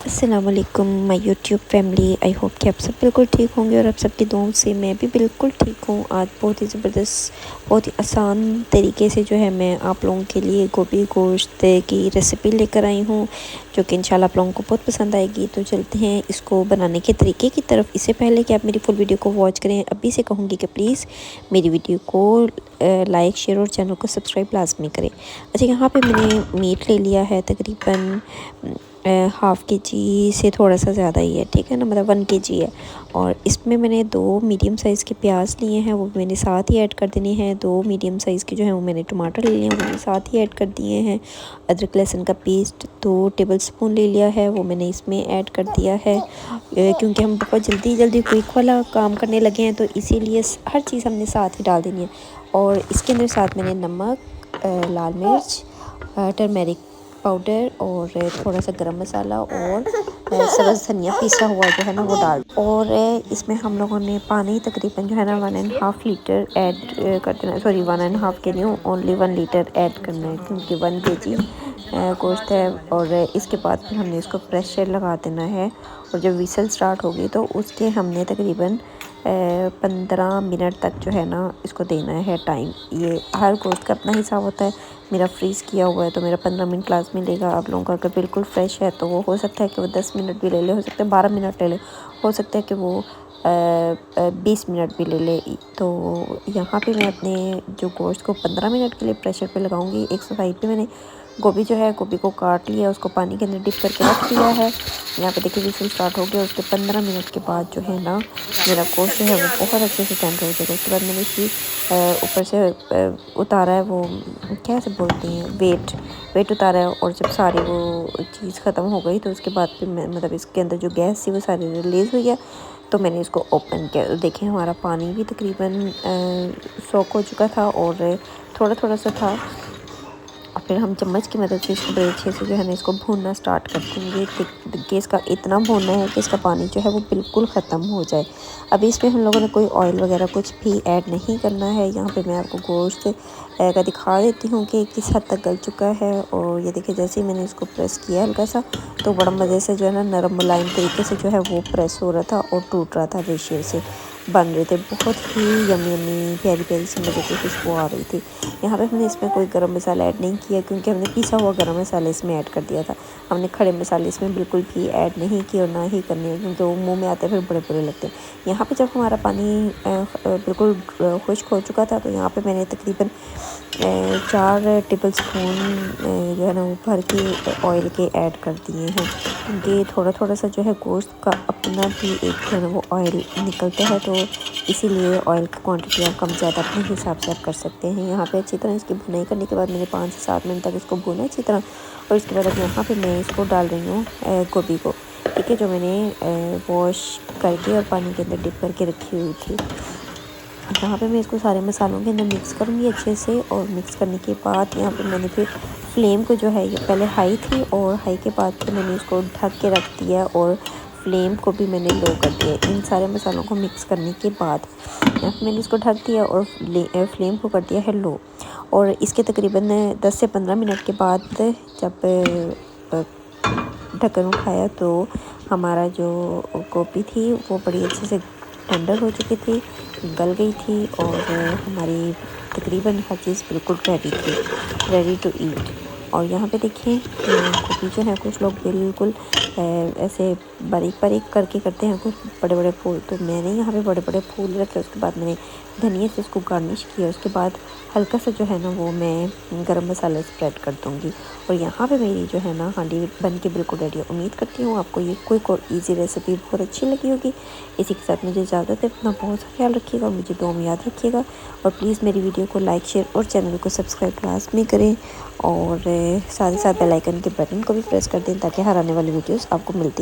अस्सलामुअलैकुम my YouTube family. I hope कि आप सब बिल्कुल ठीक होंगे और आप सबकी दुआओं से मैं भी बिल्कुल ठीक हूँ। आज बहुत ही ज़बरदस्त, बहुत ही आसान तरीके से जो है मैं आप लोगों के लिए गोभी गोश्त की रेसिपी लेकर आई हूँ, जो कि इंशाल्लाह आप लोगों को बहुत पसंद आएगी। तो चलते हैं इसको बनाने के तरीके की तरफ। इससे पहले कि आप मेरी फुल वीडियो को वॉच करें, अभी से कहूँगी कि प्लीज़ मेरी वीडियो को लाइक शेयर और चैनल को सब्सक्राइब लाजमी करें। अच्छा, यहाँ पे मैंने मीट ले लिया है तकरीबन हाफ़ के जी से थोड़ा सा ज़्यादा ही है, ठीक है ना, मतलब 1 kg है। और इसमें मैंने 2 मीडियम साइज़ के प्याज लिए हैं, वो भी मैंने साथ ही ऐड कर देने हैं। 2 मीडियम साइज़ के जो है वो मैंने टमाटर ले लिए हैं, वो मैंने साथ ही ऐड कर दिए हैं। अदरक लहसुन का पेस्ट 2 टेबलस्पून ले लिया है, वो मैंने इसमें ऐड कर दिया है। क्योंकि हम बहुत जल्दी क्विक वाला काम करने लगे हैं, तो इसीलिए हर चीज़ हमने साथ ही डाल देनी है। और इसके अंदर साथ मैंने नमक, लाल मिर्च, टर्मेरिक पाउडर और थोड़ा सा गरम मसाला और सब्ज़ धनिया पीसा हुआ जो है ना वो डाल। और इसमें हम लोगों ने पानी तकरीबन जो है ना 1.5 लीटर ऐड कर देना। सॉरी, 1.5 के नहीं, ओनली 1 लीटर ऐड करना है, क्योंकि 1 kg गोश्त है। और इसके बाद फिर हमने इसको प्रेशर लगा देना है। और जब विसल स्टार्ट होगी तो उसके हमने तकरीबन 15 मिनट तक जो है ना इसको देना है टाइम। ये हर गोश्त का अपना हिसाब होता है। मेरा फ्रीज़ किया हुआ है तो मेरा 15 मिनट लाजमी लेगा। आप लोगों का अगर बिल्कुल फ्रेश है तो वो हो सकता है कि वो 10 मिनट भी ले ले, हो सकता है 12 मिनट ले ले, हो सकता है कि वो 20 मिनट भी ले ले। तो यहाँ पे मैं अपने जो गोश्त को 15 मिनट के लिए प्रेशर पे लगाऊंगी। एक साइड पे मैंने गोभी जो है, गोभी को काट लिया, उसको पानी के अंदर डिप करके रख दिया है। यहाँ पे देखिए विसल स्टार्ट हो गया। उसके 15 मिनट के बाद जो है ना मेरा गोश्त जो है वो बहुत अच्छे से टेंडर हो जाएगा। उसके बाद मैंने इसकी ऊपर से उतारा है, वो क्या से बोलते हैं, वेट उतारा है। और जब सारी वो चीज़ ख़त्म हो गई तो उसके बाद फिर मैं मतलब इसके अंदर जो गैस थी वो सारी रिलीज़ हुई है, तो मैंने इसको ओपन किया। देखिए हमारा पानी भी तकरीबन सोख हो चुका था और थोड़ा सा था। और फिर हम चम्मच की मदद से इसको बड़े अच्छे से जो है ना इसको भूनना स्टार्ट कर देंगे कि इसका इतना भूनना है कि इसका पानी जो है वो बिल्कुल ख़त्म हो जाए। अभी इसमें हम लोगों ने कोई ऑयल वगैरह कुछ भी ऐड नहीं करना है। यहाँ पे मैं आपको गोश्त का दिखा देती हूँ कि किस हद तक गल चुका है। और ये देखिए जैसे ही मैंने इसको प्रेस किया हल्का सा, तो बड़ा मज़े से जो है ना नरम मुलायम तरीके से जो है वो प्रेस हो रहा था और टूट रहा था, रेशियो से बन रहे थे। बहुत ही यमी प्यारी सी मज़े की खुशबू आ रही थी। यहाँ पे हमने इसमें कोई गरम मसाला ऐड नहीं किया, क्योंकि हमने पिसा हुआ गरम मसाला इसमें ऐड कर दिया था। हमने खड़े मसाले इसमें बिल्कुल भी ऐड नहीं किए और ना ही करने हैं, क्योंकि वो मुंह में आते फिर बड़े बुरे लगते हैं। यहाँ पे जब हमारा पानी बिल्कुल खुश्क हो चुका था, तो यहाँ पे मैंने तकरीबन 4 टेबलस्पून जो है ना वो भर के ऑयल के ऐड कर दिए हैं, क्योंकि थोड़ा सा जो है गोश्त का अपना भी एक जो है ना वो ऑयल निकलता है, तो इसीलिए ऑयल की क्वांटिटी आप कम ज़्यादा अपने हिसाब से आप कर सकते हैं। यहाँ पे अच्छी तरह इसकी भुनाई करने के बाद मैंने 5 से 7 मिनट तक इसको भुना अच्छी तरह। और इसके बाद अब यहाँ पे मैं इसको डाल रही हूँ गोभी को, ठीक है, जो मैंने वॉश करके और पानी के अंदर डिप करके रखी हुई थी। यहाँ पे मैं इसको सारे मसालों के अंदर मिक्स करूँगी अच्छे से। और मिक्स करने के बाद यहाँ पे मैंने फिर फ्लेम को जो है ये पहले हाई थी, और हाई के बाद फिर मैंने इसको ढक के रख दिया और फ्लेम को भी मैंने लो कर दिया। इन सारे मसालों को मिक्स करने के बाद यहाँ पे मैंने इसको ढक दिया और फ्लेम को कर दिया है लो। और इसके तकरीबन 10 से 15 मिनट के बाद जब ढक्कन उठाया तो हमारा जो गोभी थी वो बड़ी अच्छे से टेंडर हो चुकी थी, गल गई थी। और हमारी तकरीबन हर चीज़ बिल्कुल रेडी थी, रेडी टू ईट। और यहाँ पे देखिए गोभी जो है कुछ लोग बिल्कुल ऐसे बारीक करके करते हैं, कुछ बड़े फूल। तो मैंने यहाँ पे बड़े फूल रखे। उसके बाद मैंने धनिया से इसको गार्निश किया। उसके बाद हल्का सा जो है ना वो मैं गरम मसाला स्प्रेड कर दूँगी। और यहाँ पे मेरी जो है ना हांडी बन के बिल्कुल रेडी है। उम्मीद करती हूँ आपको ये क्विक और ईजी रेसिपी बहुत अच्छी लगी होगी। इसी के साथ मुझे इजाज़त है। अपना बहुत सा ख्याल रखिएगा, मुझे दुआ में याद रखिएगा। और प्लीज़ मेरी वीडियो को लाइक शेयर और चैनल को सब्सक्राइब लाजमी करें। और साथ ही साथ बेल आइकन के बटन को भी प्रेस कर दें, ताकि हर आने वाली वीडियोस आपको मिलती